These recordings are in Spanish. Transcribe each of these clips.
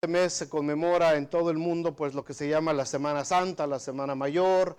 Este mes se conmemora en todo el mundo pues lo que se llama la Semana Santa, la Semana Mayor,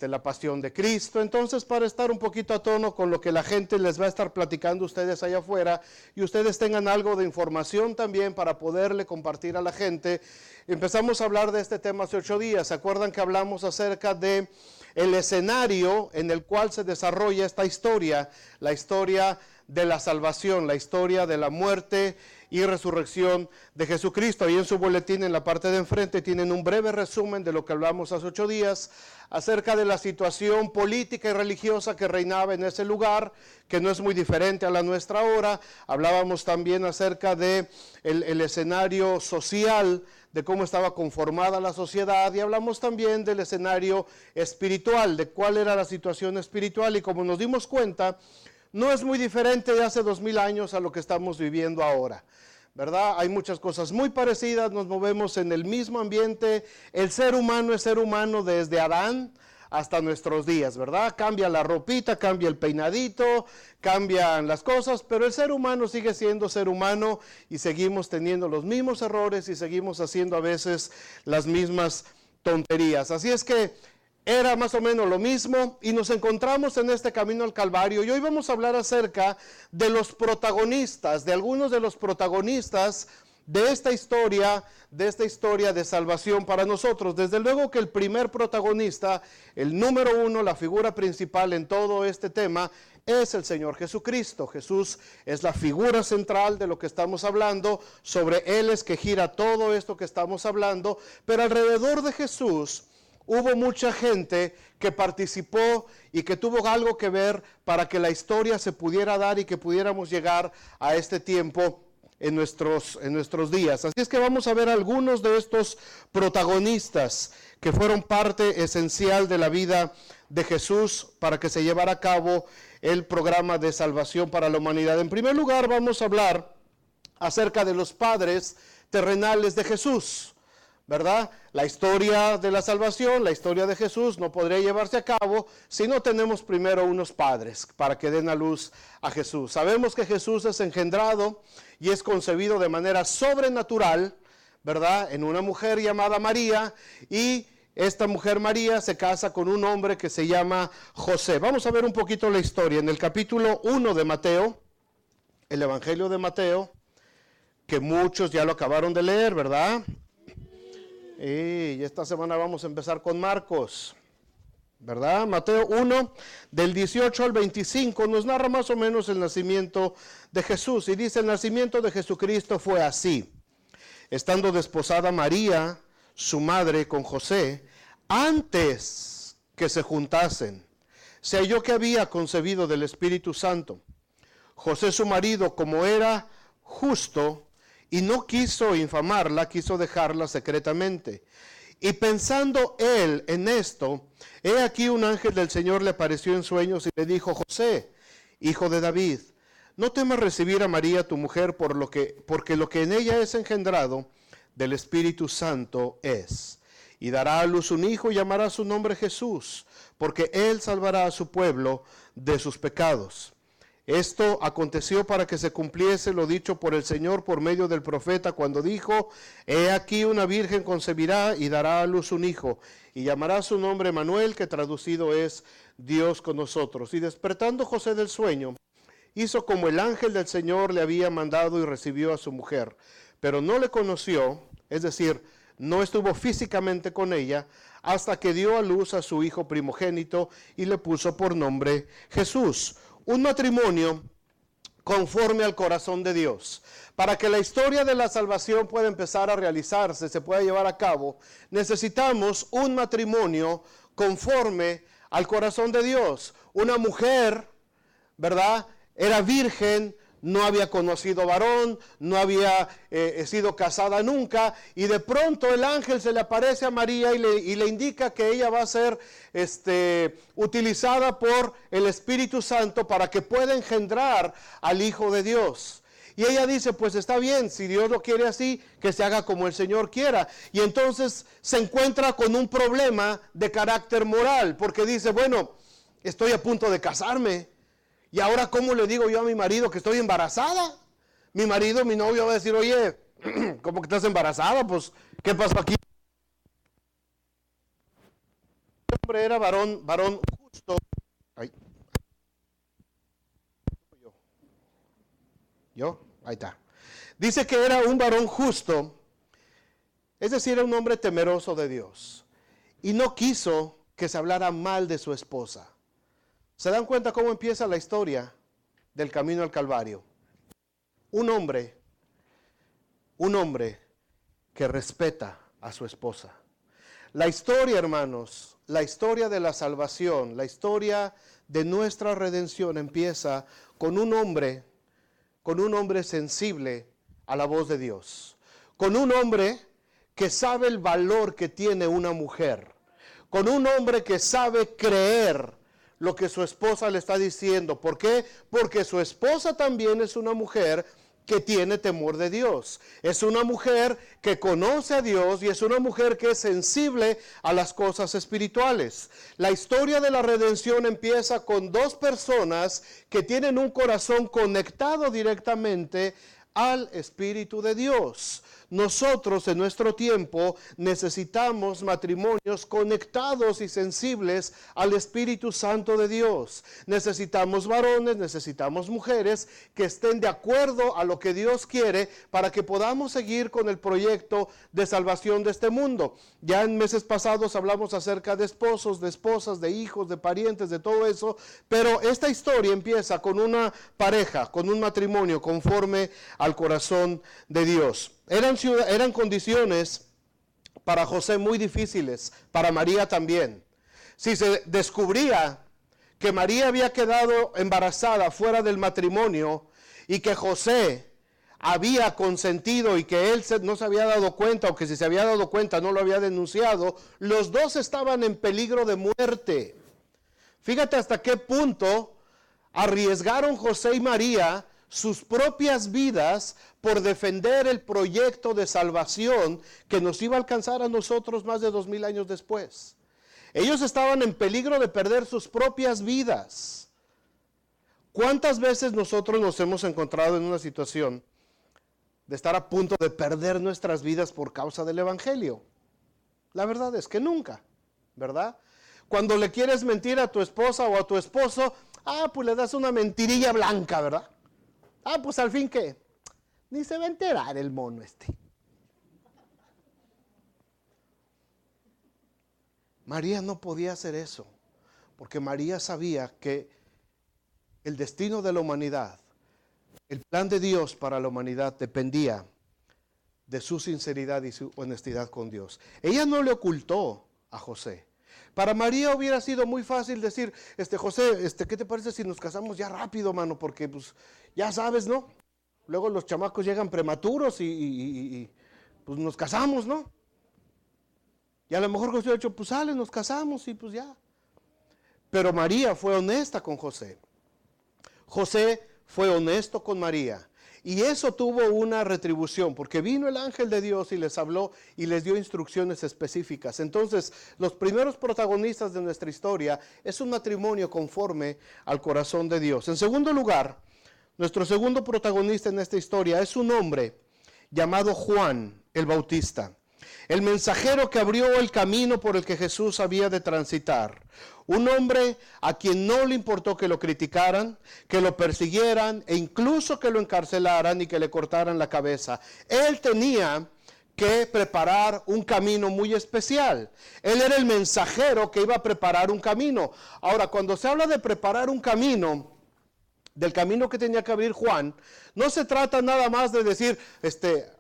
la Pasión de Cristo. Entonces, para estar un poquito a tono con lo que la gente les va a estar platicando a ustedes allá afuera y ustedes tengan algo de información también para poderle compartir a la gente, empezamos a hablar de este tema hace 8 días. ¿Se acuerdan que hablamos acerca de el escenario en el cual se desarrolla esta historia, la historia de la salvación, la historia de la muerte y resurrección de Jesucristo? Ahí en su boletín, en la parte de enfrente, tienen un breve resumen de lo que hablamos hace 8 días acerca de la situación política y religiosa que reinaba en ese lugar, que no es muy diferente a la nuestra ahora. Hablábamos también acerca de el escenario social, de cómo estaba conformada la sociedad, y hablamos también del escenario espiritual, de cuál era la situación espiritual, y como nos dimos cuenta, no es muy diferente de hace 2000 años a lo que estamos viviendo ahora, ¿verdad? Hay muchas cosas muy parecidas, nos movemos en el mismo ambiente. El ser humano es ser humano desde Adán hasta nuestros días, ¿verdad? Cambia la ropita, cambia el peinadito, cambian las cosas, pero el ser humano sigue siendo ser humano y seguimos teniendo los mismos errores y seguimos haciendo a veces las mismas tonterías. Así es que era más o menos lo mismo y nos encontramos en este camino al Calvario, y hoy vamos a hablar acerca de los protagonistas, de algunos de los protagonistas de esta historia de salvación para nosotros. Desde luego que el primer protagonista, el número uno, la figura principal en todo este tema, es el Señor Jesucristo. Jesús es la figura central de lo que estamos hablando, sobre Él es que gira todo esto que estamos hablando, pero alrededor de Jesús hubo mucha gente que participó y que tuvo algo que ver para que la historia se pudiera dar y que pudiéramos llegar a este tiempo en nuestros días. Así es que vamos a ver algunos de estos protagonistas que fueron parte esencial de la vida de Jesús para que se llevara a cabo el programa de salvación para la humanidad. En primer lugar, vamos a hablar acerca de los padres terrenales de Jesús, ¿verdad? La historia de la salvación, la historia de Jesús no podría llevarse a cabo si no tenemos primero unos padres para que den a luz a Jesús. Sabemos que Jesús es engendrado y es concebido de manera sobrenatural, ¿verdad? En una mujer llamada María, y esta mujer María se casa con un hombre que se llama José. Vamos a ver un poquito la historia en el capítulo 1 de Mateo, el Evangelio de Mateo, que muchos ya lo acabaron de leer, ¿verdad? Y esta semana vamos a empezar con Marcos, ¿verdad? Mateo 1, del 18 al 25, nos narra más o menos el nacimiento de Jesús. Y dice: el nacimiento de Jesucristo fue así. Estando desposada María, su madre, con José, antes que se juntasen, se halló que había concebido del Espíritu Santo. José, su marido, como era justo y no quiso infamarla, quiso dejarla secretamente. Y pensando él en esto, he aquí un ángel del Señor le apareció en sueños y le dijo: José, hijo de David, no temas recibir a María tu mujer, porque lo que en ella es engendrado del Espíritu Santo es. Y dará a luz un hijo y llamará su nombre Jesús, porque él salvará a su pueblo de sus pecados. Esto aconteció para que se cumpliese lo dicho por el Señor por medio del profeta, cuando dijo: he aquí una virgen concebirá y dará a luz un hijo, y llamará su nombre Manuel, que traducido es Dios con nosotros. Y despertando José del sueño, hizo como el ángel del Señor le había mandado y recibió a su mujer. Pero no le conoció, es decir, no estuvo físicamente con ella, hasta que dio a luz a su hijo primogénito y le puso por nombre Jesús. Un matrimonio conforme al corazón de Dios. Para que la historia de la salvación pueda empezar a realizarse, se pueda llevar a cabo, necesitamos un matrimonio conforme al corazón de Dios. Una mujer, ¿verdad?, era virgen, no había conocido varón, no había sido casada nunca, y de pronto el ángel se le aparece a María y le indica que ella va a ser utilizada por el Espíritu Santo para que pueda engendrar al Hijo de Dios. Y ella dice: pues está bien, si Dios lo quiere así, que se haga como el Señor quiera. Y entonces se encuentra con un problema de carácter moral, porque dice: bueno, estoy a punto de casarme, y ahora ¿cómo le digo yo a mi marido que estoy embarazada? Mi marido, mi novio va a decir: oye, ¿Cómo que estás embarazada? Pues, ¿qué pasó aquí? El hombre era varón justo. Ay. ¿Yo? Ahí está. Dice que era un varón justo, es decir, era un hombre temeroso de Dios. Y no quiso que se hablara mal de su esposa. ¿Se dan cuenta cómo empieza la historia del camino al Calvario? Un hombre que respeta a su esposa. La historia, hermanos, la historia de la salvación, la historia de nuestra redención empieza con un hombre sensible a la voz de Dios, con un hombre que sabe el valor que tiene una mujer, con un hombre que sabe creer lo que su esposa le está diciendo. ¿Por qué? Porque su esposa también es una mujer que tiene temor de Dios. Es una mujer que conoce a Dios y es una mujer que es sensible a las cosas espirituales. La historia de la redención empieza con dos personas que tienen un corazón conectado directamente al Espíritu de Dios. Nosotros en nuestro tiempo necesitamos matrimonios conectados y sensibles al Espíritu Santo de Dios. Necesitamos varones, necesitamos mujeres que estén de acuerdo a lo que Dios quiere para que podamos seguir con el proyecto de salvación de este mundo. Ya en meses pasados hablamos acerca de esposos, de esposas, de hijos, de parientes, de todo eso, pero esta historia empieza con una pareja, con un matrimonio conforme al corazón de Dios. Eran condiciones para José muy difíciles, para María también. Si se descubría que María había quedado embarazada fuera del matrimonio y que José había consentido y que él no se había dado cuenta, o que si se había dado cuenta no lo había denunciado, los dos estaban en peligro de muerte. Fíjate hasta qué punto arriesgaron José y María sus propias vidas por defender el proyecto de salvación que nos iba a alcanzar a nosotros más de 2000 años después. Ellos estaban en peligro de perder sus propias vidas. ¿Cuántas veces nosotros nos hemos encontrado en una situación de estar a punto de perder nuestras vidas por causa del Evangelio? La verdad es que nunca, ¿verdad? Cuando le quieres mentir a tu esposa o a tu esposo, pues le das una mentirilla blanca, ¿verdad? Pues al fin que ni se va a enterar el mono este. María no podía hacer eso, porque María sabía que el destino de la humanidad, el plan de Dios para la humanidad dependía de su sinceridad y su honestidad con Dios. Ella no le ocultó a José. Para María hubiera sido muy fácil decir, José, ¿qué te parece si nos casamos ya rápido, mano? Porque pues ya sabes, ¿no? Luego los chamacos llegan prematuros y pues nos casamos, ¿no? Y a lo mejor José ha dicho, pues sale, nos casamos y pues ya. Pero María fue honesta con José. José fue honesto con María. Y eso tuvo una retribución, porque vino el ángel de Dios y les habló y les dio instrucciones específicas. Entonces, los primeros protagonistas de nuestra historia es un matrimonio conforme al corazón de Dios. En segundo lugar, nuestro segundo protagonista en esta historia es un hombre llamado Juan el Bautista, el mensajero que abrió el camino por el que Jesús había de transitar. Un hombre a quien no le importó que lo criticaran, que lo persiguieran e incluso que lo encarcelaran y que le cortaran la cabeza. Él tenía que preparar un camino muy especial. Él era el mensajero que iba a preparar un camino. Ahora, cuando se habla de preparar un camino, del camino que tenía que abrir Juan, no se trata nada más de decir,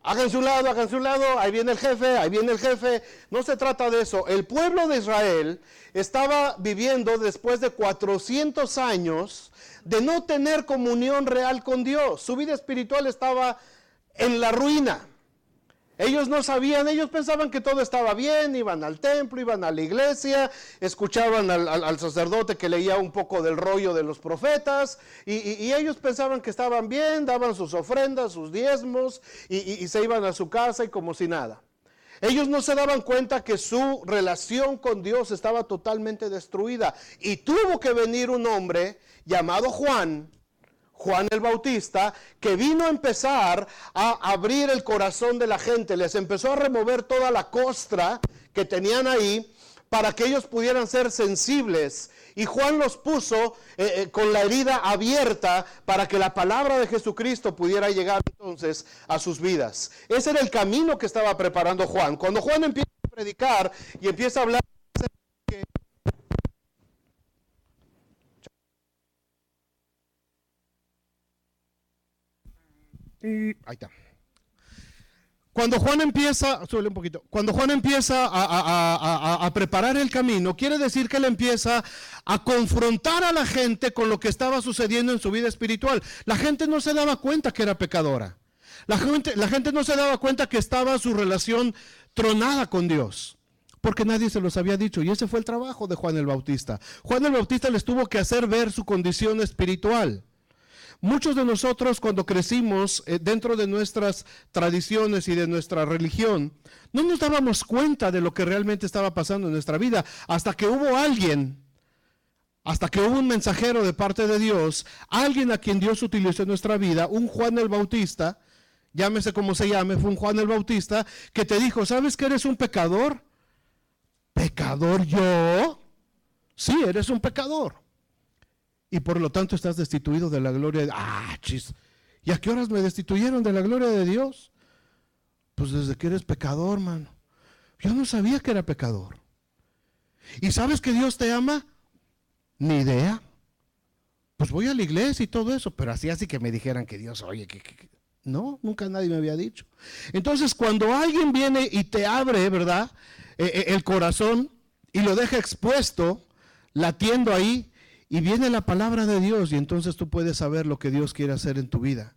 háganse un lado, ahí viene el jefe. No se trata de eso. El pueblo de Israel estaba viviendo después de 400 años de no tener comunión real con Dios. Su vida espiritual estaba en la ruina. Ellos no sabían, ellos pensaban que todo estaba bien, iban al templo, iban a la iglesia, escuchaban al sacerdote que leía un poco del rollo de los profetas, y ellos pensaban que estaban bien, daban sus ofrendas, sus diezmos, y se iban a su casa y como si nada. Ellos no se daban cuenta que su relación con Dios estaba totalmente destruida, y tuvo que venir un hombre llamado Juan Juan el Bautista, que vino a empezar a abrir el corazón de la gente, les empezó a remover toda la costra que tenían ahí para que ellos pudieran ser sensibles. Y Juan los puso con la herida abierta para que la palabra de Jesucristo pudiera llegar entonces a sus vidas. Ese era el camino que estaba preparando Juan. Cuando Juan empieza a predicar y empieza a hablar que ahí está. Cuando Juan empieza, súbele un poquito, cuando Juan empieza a preparar el camino, quiere decir que él empieza a confrontar a la gente con lo que estaba sucediendo en su vida espiritual. La gente no se daba cuenta que era pecadora. La gente no se daba cuenta que estaba su relación tronada con Dios, porque nadie se los había dicho. Y ese fue el trabajo de Juan el Bautista. Juan el Bautista les tuvo que hacer ver su condición espiritual. Muchos de nosotros, cuando crecimos dentro de nuestras tradiciones y de nuestra religión, no nos dábamos cuenta de lo que realmente estaba pasando en nuestra vida, hasta que hubo alguien, hasta que hubo un mensajero de parte de Dios, alguien a quien Dios utilizó en nuestra vida, un Juan el Bautista, llámese como se llame, fue un Juan el Bautista, que te dijo: ¿sabes que eres un pecador? ¿Pecador yo? Sí, eres un pecador. Y por lo tanto estás destituido de la gloria de Dios. ¿Y a qué horas me destituyeron de la gloria de Dios? Pues desde que eres pecador, mano. Yo no sabía que era pecador. ¿Y sabes que Dios te ama? Ni idea. Pues voy a la iglesia y todo eso, pero así que me dijeran que Dios, oye, no, nunca nadie me había dicho. Entonces, cuando alguien viene y te abre, ¿verdad?, el corazón y lo deja expuesto, latiendo ahí, y viene la palabra de Dios, y entonces tú puedes saber lo que Dios quiere hacer en tu vida.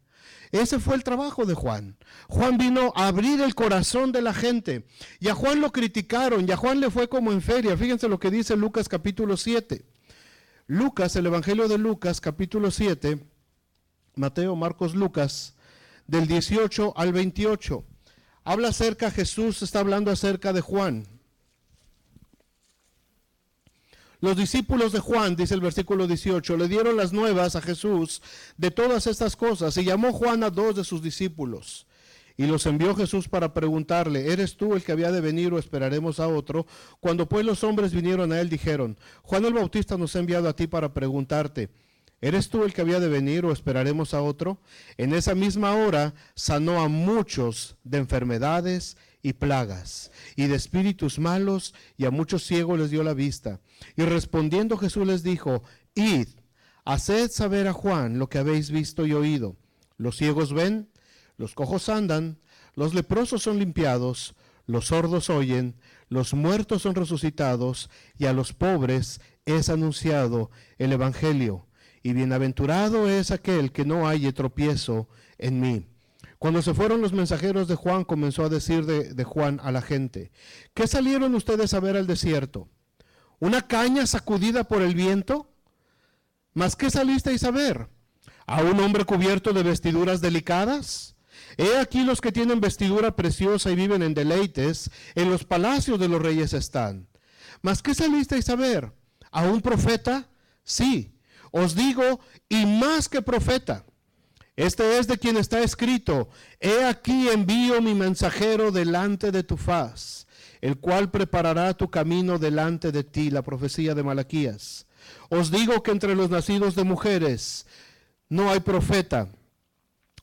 Ese fue el trabajo de Juan. Juan vino a abrir el corazón de la gente. Y a Juan lo criticaron, y a Juan le fue como en feria. Fíjense lo que dice Lucas capítulo 7. Lucas, el Evangelio de Lucas capítulo 7, Mateo, Marcos, Lucas, del 18 al 28. Habla acerca, Jesús está hablando acerca de Juan. Los discípulos de Juan, dice el versículo 18, le dieron las nuevas a Jesús de todas estas cosas, y llamó Juan a 2 de sus discípulos, y los envió Jesús para preguntarle: ¿eres tú el que había de venir o esperaremos a otro? Cuando pues los hombres vinieron a él, dijeron: Juan el Bautista nos ha enviado a ti para preguntarte: ¿eres tú el que había de venir o esperaremos a otro? En esa misma hora sanó a muchos de enfermedades y plagas, y de espíritus malos, y a muchos ciegos les dio la vista. Y respondiendo Jesús les dijo: id, haced saber a Juan lo que habéis visto y oído. Los ciegos ven, los cojos andan, los leprosos son limpiados, los sordos oyen, los muertos son resucitados, y a los pobres es anunciado el evangelio. Y bienaventurado es aquel que no halle tropiezo en mí. Cuando se fueron los mensajeros de Juan, comenzó a decir de Juan a la gente: ¿qué salieron ustedes a ver al desierto? ¿Una caña sacudida por el viento? ¿Mas qué salisteis a ver? ¿A un hombre cubierto de vestiduras delicadas? He aquí los que tienen vestidura preciosa y viven en deleites, en los palacios de los reyes están. ¿Mas qué salisteis a ver? ¿A un profeta? Sí, os digo, y más que profeta. Este es de quien está escrito: he aquí envío mi mensajero delante de tu faz, el cual preparará tu camino delante de ti. La profecía de Malaquías. Os digo que entre los nacidos de mujeres no hay profeta,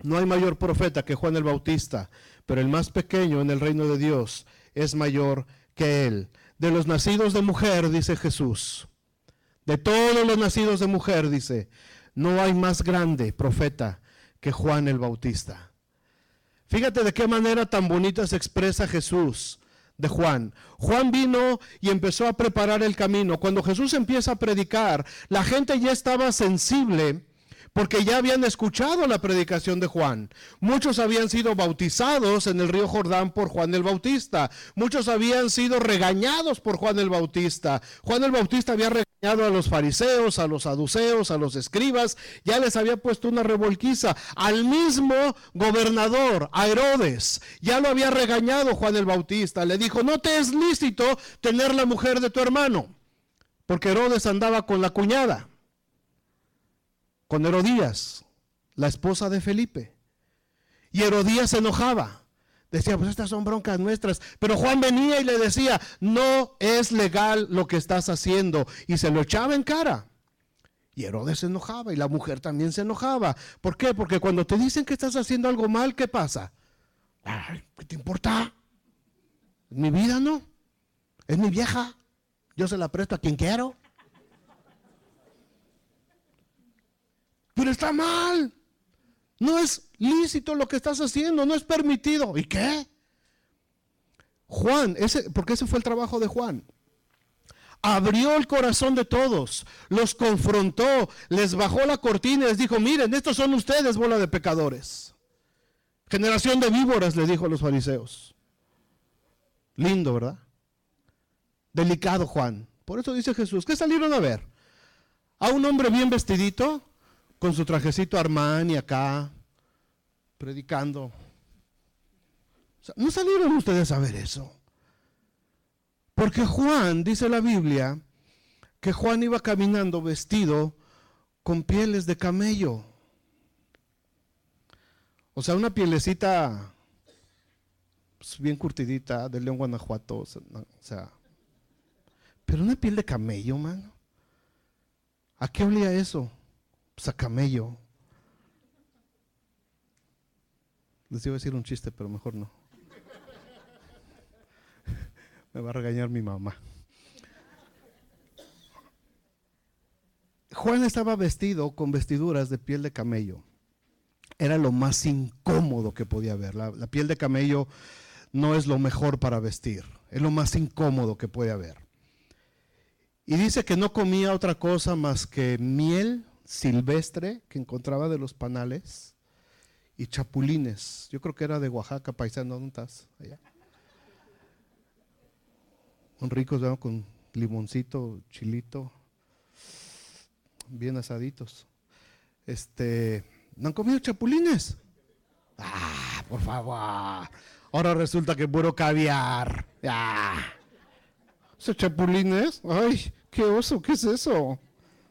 no hay mayor profeta que Juan el Bautista, pero el más pequeño en el reino de Dios es mayor que él. De los nacidos de mujer, dice Jesús, de todos los nacidos de mujer, dice, no hay más grande profeta que Juan el Bautista. Fíjate de qué manera tan bonita se expresa Jesús de Juan. Juan vino y empezó a preparar el camino. Cuando Jesús empieza a predicar, la gente ya estaba sensible porque ya habían escuchado la predicación de Juan. Muchos habían sido bautizados en el río Jordán por Juan el Bautista. Muchos habían sido regañados por Juan el Bautista. Juan el Bautista había regañado a los fariseos, a los saduceos, a los escribas. Ya les había puesto una revolquiza. Al mismo gobernador, a Herodes, ya lo había regañado Juan el Bautista. Le dijo: no te es lícito tener la mujer de tu hermano. Porque Herodes andaba con la cuñada, con Herodías. la esposa de Felipe. Y Herodías se enojaba. Decía, pues estas son broncas nuestras. Pero Juan venía y le decía, no es legal lo que estás haciendo. Y se lo echaba en cara. Y Herodes se enojaba y la mujer también se enojaba. ¿Por qué? Porque cuando te dicen que estás haciendo algo mal, ¿qué pasa? Ay, ¿qué te importa? ¿Es mi vida, no? ¿Es mi vieja? Yo se la presto a quien quiero. Pero está mal. No es lícito lo que estás haciendo, no es permitido. ¿Y qué? Juan, porque ese fue el trabajo de Juan. Abrió el corazón de todos, los confrontó, les bajó la cortina y les dijo, miren, estos son ustedes, bola de pecadores. Generación de víboras, le dijo a los fariseos. Lindo, ¿verdad? Delicado Juan. Por eso dice Jesús, ¿qué salieron a ver? A un hombre bien vestidito, con su trajecito Armani acá, predicando. O sea, ¿no salieron ustedes a ver eso? Porque Juan, dice la Biblia, que Juan iba caminando vestido con pieles de camello. O sea, una pielecita pues, bien curtidita de León, Guanajuato. O sea, pero una piel de camello, mano. ¿A qué olía eso? Pues a camello. Les iba a decir un chiste, pero mejor no. Me va a regañar mi mamá. Juan estaba vestido con vestiduras de piel de camello. Era lo más incómodo que podía haber. La piel de camello no es lo mejor para vestir. Es lo más incómodo que puede haber. Y dice que no comía otra cosa más que miel silvestre que encontraba de los panales y chapulines. Yo creo que era de Oaxaca, paisano. ¿Dónde estás? Allá. Son ricos, ¿no? Con limoncito, chilito, bien asaditos. ¿No han comido chapulines? Ah, por favor. Ahora resulta que puro caviar. Ah. ¿Esos chapulines? Ay, qué oso, ¿qué es eso?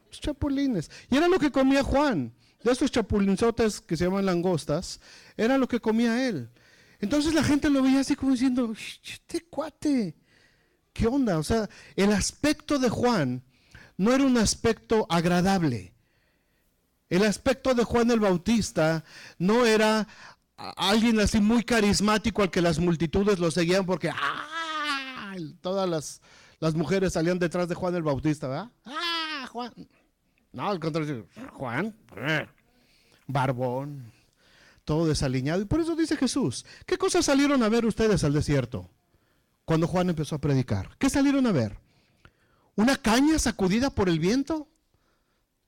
Los chapulines. Y era lo que comía Juan. De esos chapulinzotes que se llaman langostas, era lo que comía él. Entonces la gente lo veía así como diciendo, este cuate, ¿qué onda? O sea, el aspecto de Juan no era un aspecto agradable. El aspecto de Juan el Bautista no era alguien así muy carismático al que las multitudes lo seguían porque todas las mujeres salían detrás de Juan el Bautista, ¿verdad? Juan. No, al contrario, Juan, barbón, todo desaliñado. Y por eso dice Jesús, ¿qué cosas salieron a ver ustedes al desierto? Cuando Juan empezó a predicar, ¿qué salieron a ver? ¿Una caña sacudida por el viento?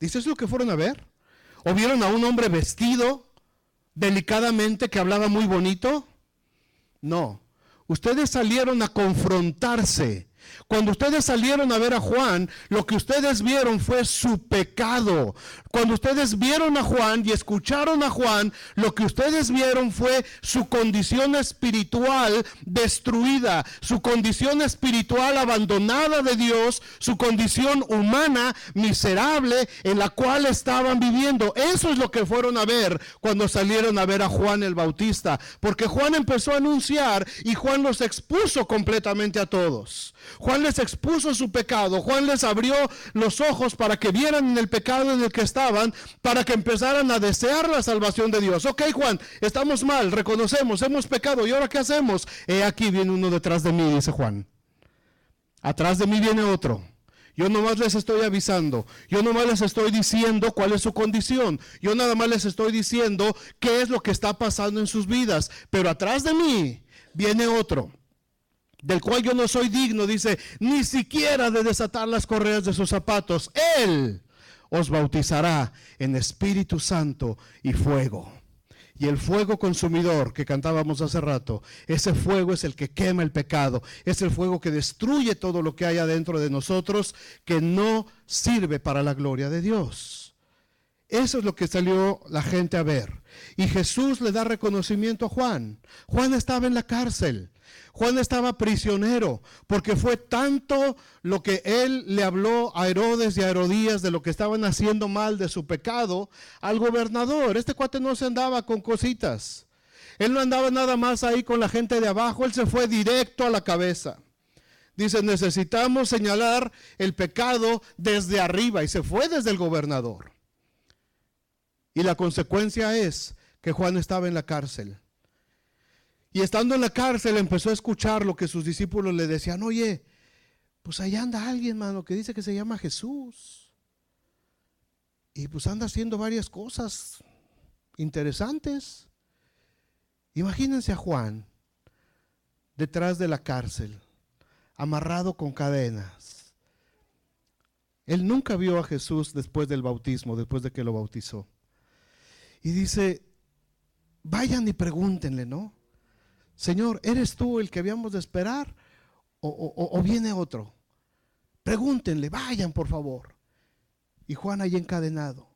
¿Dice eso lo que fueron a ver? ¿O vieron a un hombre vestido delicadamente que hablaba muy bonito? No, ustedes salieron a confrontarse. Cuando ustedes salieron a ver a Juan, lo que ustedes vieron fue su pecado. Cuando ustedes vieron a Juan y escucharon a Juan, lo que ustedes vieron fue su condición espiritual destruida, su condición espiritual abandonada de Dios, su condición humana miserable en la cual estaban viviendo. Eso es lo que fueron a ver cuando salieron a ver a Juan el Bautista, porque Juan empezó a anunciar y Juan los expuso completamente a todos. Juan les expuso su pecado, Juan les abrió los ojos para que vieran en el pecado en el que estaban, para que empezaran a desear la salvación de Dios. Ok, Juan, estamos mal, reconocemos, hemos pecado, ¿y ahora qué hacemos? Aquí viene uno detrás de mí, dice Juan. Atrás de mí viene otro. Yo nomás les estoy avisando, yo nomás les estoy diciendo cuál es su condición, yo nada más les estoy diciendo qué es lo que está pasando en sus vidas, pero atrás de mí viene otro, del cual yo no soy digno, dice, ni siquiera de desatar las correas de sus zapatos. Él os bautizará en Espíritu Santo y fuego. Y el fuego consumidor que cantábamos hace rato, ese fuego es el que quema el pecado, es el fuego que destruye todo lo que hay adentro de nosotros que no sirve para la gloria de Dios. Eso es lo que salió la gente a ver. Y Jesús le da reconocimiento a Juan. Juan estaba en la cárcel. Juan estaba prisionero porque fue tanto lo que él le habló a Herodes y a Herodías de lo que estaban haciendo mal, de su pecado, al gobernador. Este cuate no se andaba con cositas. Él no andaba nada más ahí con la gente de abajo, él se fue directo a la cabeza. Dice, necesitamos señalar el pecado desde arriba, y se fue desde el gobernador. Y la consecuencia es que Juan estaba en la cárcel. Y estando en la cárcel empezó a escuchar lo que sus discípulos le decían. Oye, pues allá anda alguien, mano, que dice que se llama Jesús. Y pues anda haciendo varias cosas interesantes. Imagínense a Juan detrás de la cárcel, amarrado con cadenas. Él nunca vio a Jesús después del bautismo, después de que lo bautizó. Y dice, vayan y pregúntenle, ¿no? Señor, ¿eres tú el que habíamos de esperar o viene otro? Pregúntenle, vayan por favor. Y Juan ahí encadenado.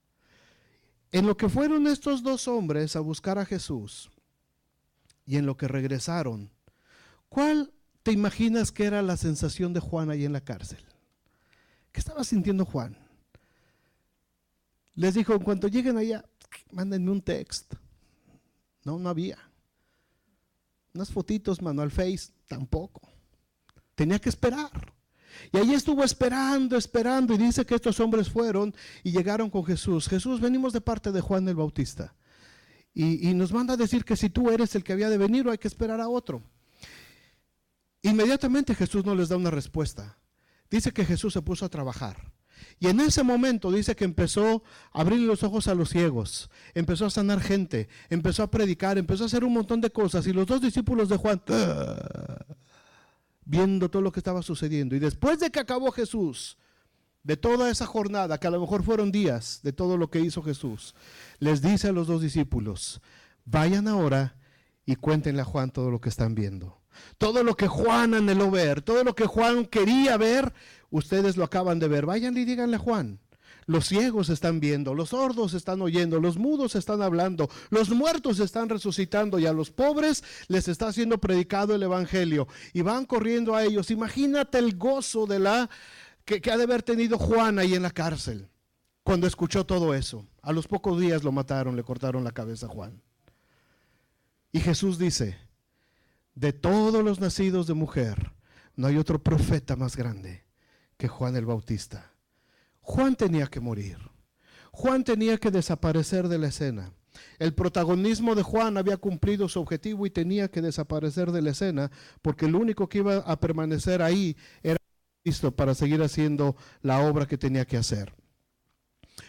En lo que fueron estos dos hombres a buscar a Jesús y en lo que regresaron, ¿cuál te imaginas que era la sensación de Juan ahí en la cárcel? ¿Qué estaba sintiendo Juan? Les dijo, en cuanto lleguen allá, mándenme un text. No había. Unas fotitos, mano, al Face, tampoco. Tenía que esperar. Y ahí estuvo esperando, y dice que estos hombres fueron y llegaron con Jesús. Jesús, venimos de parte de Juan el Bautista. Y nos manda a decir que si tú eres el que había de venir o hay que esperar a otro. Inmediatamente Jesús no les da una respuesta. Dice que Jesús se puso a trabajar. Y en ese momento dice que empezó a abrir los ojos a los ciegos, empezó a sanar gente, empezó a predicar, empezó a hacer un montón de cosas. Y los dos discípulos de Juan, viendo todo lo que estaba sucediendo. Y después de que acabó Jesús, de toda esa jornada, que a lo mejor fueron días de todo lo que hizo Jesús, les dice a los dos discípulos, vayan ahora y cuéntenle a Juan todo lo que están viendo. Todo lo que Juan anheló ver, todo lo que Juan quería ver, ustedes lo acaban de ver. Vayan y díganle a Juan. Los ciegos están viendo, los sordos están oyendo, los mudos están hablando, los muertos están resucitando y a los pobres les está siendo predicado el evangelio. Y van corriendo a ellos. Imagínate el gozo de que ha de haber tenido Juan ahí en la cárcel cuando escuchó todo eso. A los pocos días lo mataron, le cortaron la cabeza a Juan. Y Jesús dice, de todos los nacidos de mujer, no hay otro profeta más grande que Juan el Bautista. Juan tenía que morir. Juan tenía que desaparecer de la escena. El protagonismo de Juan había cumplido su objetivo y tenía que desaparecer de la escena, porque el único que iba a permanecer ahí era Cristo para seguir haciendo la obra que tenía que hacer.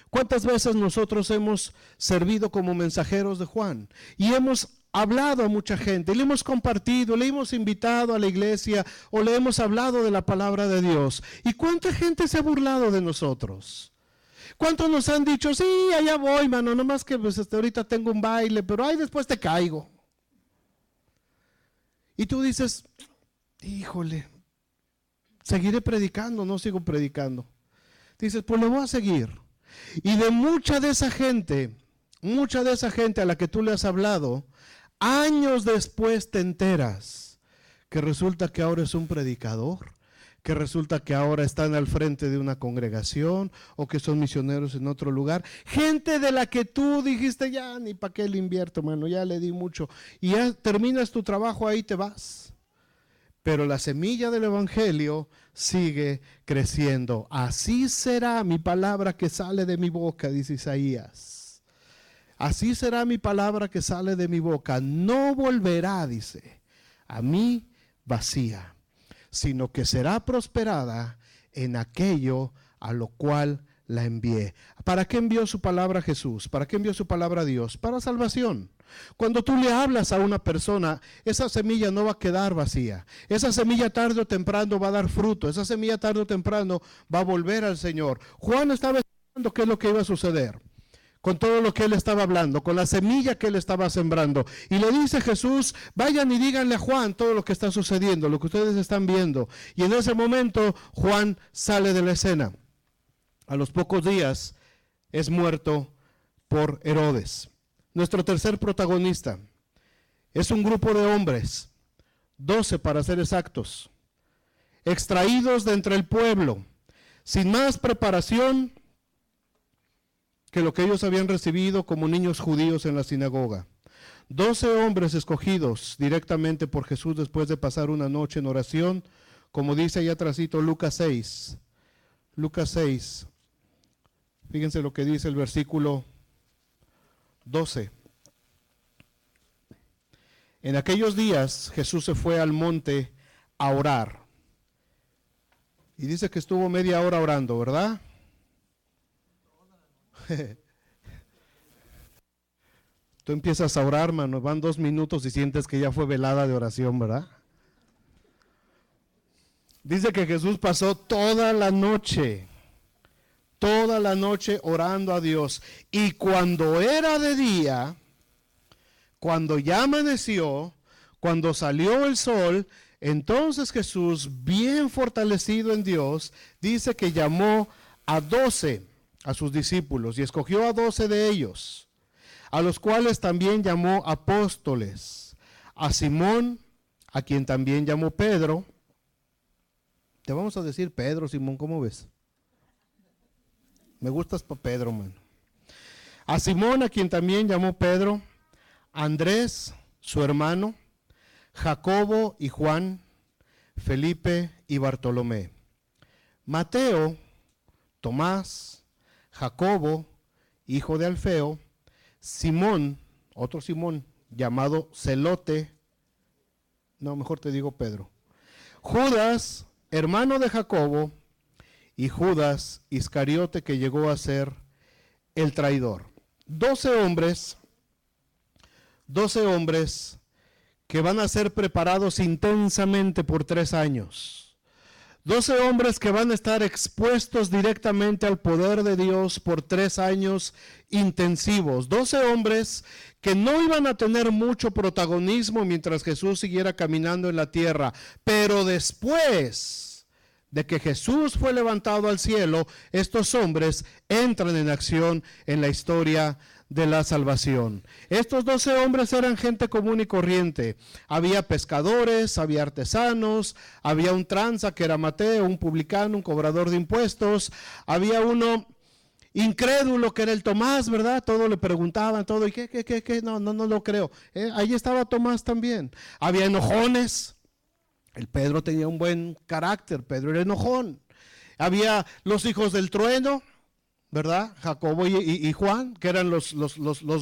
¿Cuántas veces nosotros hemos servido como mensajeros de Juan y hemos hablado a mucha gente, le hemos compartido, le hemos invitado a la iglesia o le hemos hablado de la palabra de Dios? ¿Y cuánta gente se ha burlado de nosotros? ¿Cuántos nos han dicho, sí, allá voy, mano, nomás que pues ahorita tengo un baile, pero ahí después te caigo? Y tú dices, híjole, seguiré predicando, no sigo predicando. Dices, pues lo voy a seguir. Y de mucha de esa gente a la que tú le has hablado, años después te enteras que resulta que ahora es un predicador, que resulta que ahora están al frente de una congregación o que son misioneros en otro lugar. Gente de la que tú dijiste, ya ni para qué le invierto, mano, ya le di mucho. Y ya terminas tu trabajo, ahí te vas. Pero la semilla del evangelio sigue creciendo. Así será mi palabra que sale de mi boca, dice Isaías. Así será mi palabra que sale de mi boca. No volverá, dice, a mí vacía, sino que será prosperada en aquello a lo cual la envié. ¿Para qué envió su palabra Jesús? ¿Para qué envió su palabra Dios? Para salvación. Cuando tú le hablas a una persona, esa semilla no va a quedar vacía. Esa semilla tarde o temprano va a dar fruto. Esa semilla tarde o temprano va a volver al Señor. Juan estaba esperando qué es lo que iba a suceder con todo lo que él estaba hablando, con la semilla que él estaba sembrando. Y le dice Jesús, vayan y díganle a Juan todo lo que está sucediendo, lo que ustedes están viendo. Y en ese momento Juan sale de la escena. A los pocos días es muerto por Herodes. Nuestro tercer protagonista es un grupo de hombres, 12 para ser exactos, extraídos de entre el pueblo, sin más preparación que lo que ellos habían recibido como niños judíos en la sinagoga. 12 hombres escogidos directamente por Jesús después de pasar una noche en oración, como dice allá atrásito Lucas 6. Lucas 6. Fíjense lo que dice el versículo 12. En aquellos días Jesús se fue al monte a orar. Y dice que estuvo media hora orando, ¿verdad? Tú empiezas a orar, mano, van 2 minutos y sientes que ya fue velada de oración, ¿verdad? Dice que Jesús pasó toda la noche orando a Dios. Y cuando era de día, cuando ya amaneció, cuando salió el sol, entonces Jesús, bien fortalecido en Dios, dice que llamó a 12 a sus discípulos y escogió a 12 de ellos, a los cuales también llamó apóstoles, a Simón, a quien también llamó Pedro. Te vamos a decir Pedro, Simón, ¿cómo ves? Me gustas para Pedro, man. A Simón, a quien también llamó Pedro, Andrés, su hermano, Jacobo y Juan, Felipe y Bartolomé, Mateo, Tomás, Jacobo, hijo de Alfeo, Simón, otro Simón, llamado Celote, no, mejor te digo Pedro, Judas, hermano de Jacobo, y Judas Iscariote, que llegó a ser el traidor. 12 hombres que van a ser preparados intensamente por 3 años. 12 hombres que van a estar expuestos directamente al poder de Dios por 3 años intensivos. 12 hombres que no iban a tener mucho protagonismo mientras Jesús siguiera caminando en la tierra, pero después de que Jesús fue levantado al cielo, estos hombres entran en acción en la historia de la salvación. Estos 12 hombres eran gente común y corriente. Había pescadores, había artesanos, había un tranza que era Mateo, un publicano, un cobrador de impuestos, había uno incrédulo que era el Tomás, ¿verdad? Todo le preguntaban, todo, ¿y qué? No lo creo. Ahí estaba Tomás también. Había enojones. El Pedro tenía un buen carácter, Pedro era enojón. Había los hijos del trueno, ¿verdad? Jacobo y Juan, que eran los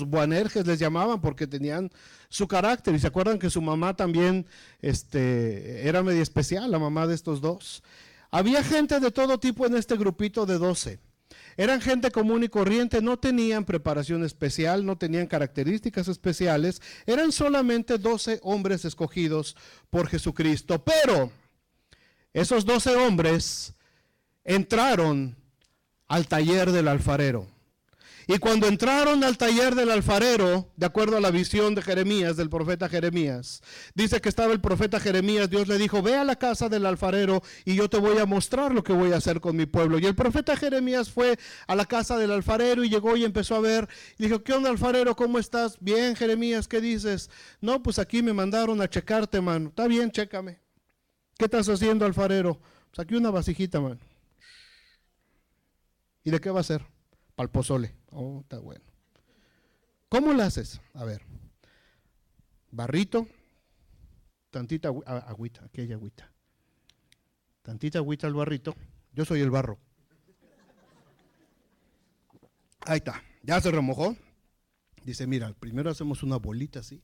Boanerges, les llamaban porque tenían su carácter. Y se acuerdan que su mamá también era medio especial, la mamá de estos dos. Había gente de todo tipo en este grupito de 12. Eran gente común y corriente, no tenían preparación especial, no tenían características especiales. Eran solamente 12 hombres escogidos por Jesucristo. Pero esos 12 hombres entraron al taller del alfarero. Y cuando entraron al taller del alfarero, de acuerdo a la visión de Jeremías, del profeta Jeremías, dice que estaba el profeta Jeremías, Dios le dijo, ve a la casa del alfarero y yo te voy a mostrar lo que voy a hacer con mi pueblo. Y el profeta Jeremías fue a la casa del alfarero y llegó y empezó a ver, y dijo, ¿qué onda, alfarero? ¿Cómo estás? Bien, Jeremías, ¿qué dices? No, pues aquí me mandaron a checarte, mano. Está bien, chécame. ¿Qué estás haciendo, alfarero? Pues aquí una vasijita, mano. ¿Y de qué va a ser? Para el pozole. Oh, está bueno. ¿Cómo lo haces? A ver. Barrito, tantita agüita, aquí hay agüita. Tantita agüita al barrito. Yo soy el barro. Ahí está. Ya se remojó. Dice, mira, primero hacemos una bolita así.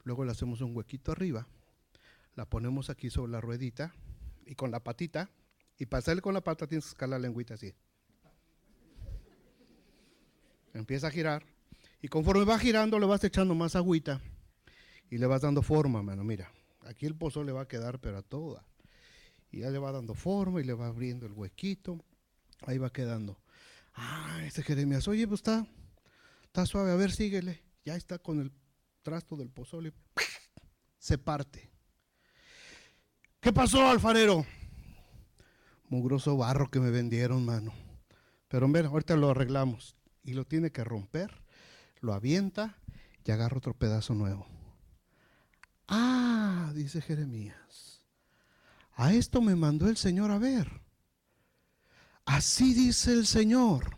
Luego le hacemos un huequito arriba. La ponemos aquí sobre la ruedita. Y con la patita. Y para hacerle con la pata tienes que escalar la lengüita así. Empieza a girar. Y conforme va girando le vas echando más agüita. Y le vas dando forma, mano. Mira, aquí el pozole le va a quedar pero a toda. Y ya le va dando forma y le va abriendo el huequito. Ahí va quedando. Este Jeremías, oye, pues está suave. A ver, síguele. Ya está con el trasto del pozole. Se parte. ¿Qué pasó, alfarero? Mugroso barro que me vendieron, mano. Pero mira, ahorita lo arreglamos. Y lo tiene que romper, lo avienta y agarra otro pedazo nuevo. Ah, dice Jeremías, a esto me mandó el Señor a ver. Así dice el Señor,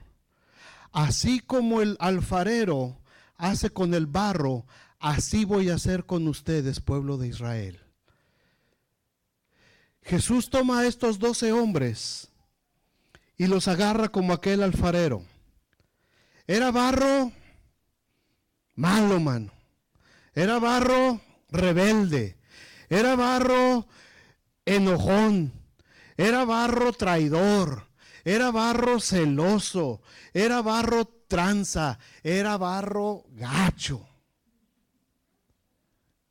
así como el alfarero hace con el barro, así voy a hacer con ustedes, pueblo de Israel. Jesús toma a estos 12 hombres y los agarra como aquel alfarero. Era barro malo, mano. Era barro rebelde. Era barro enojón. Era barro traidor. Era barro celoso. Era barro tranza. Era barro gacho.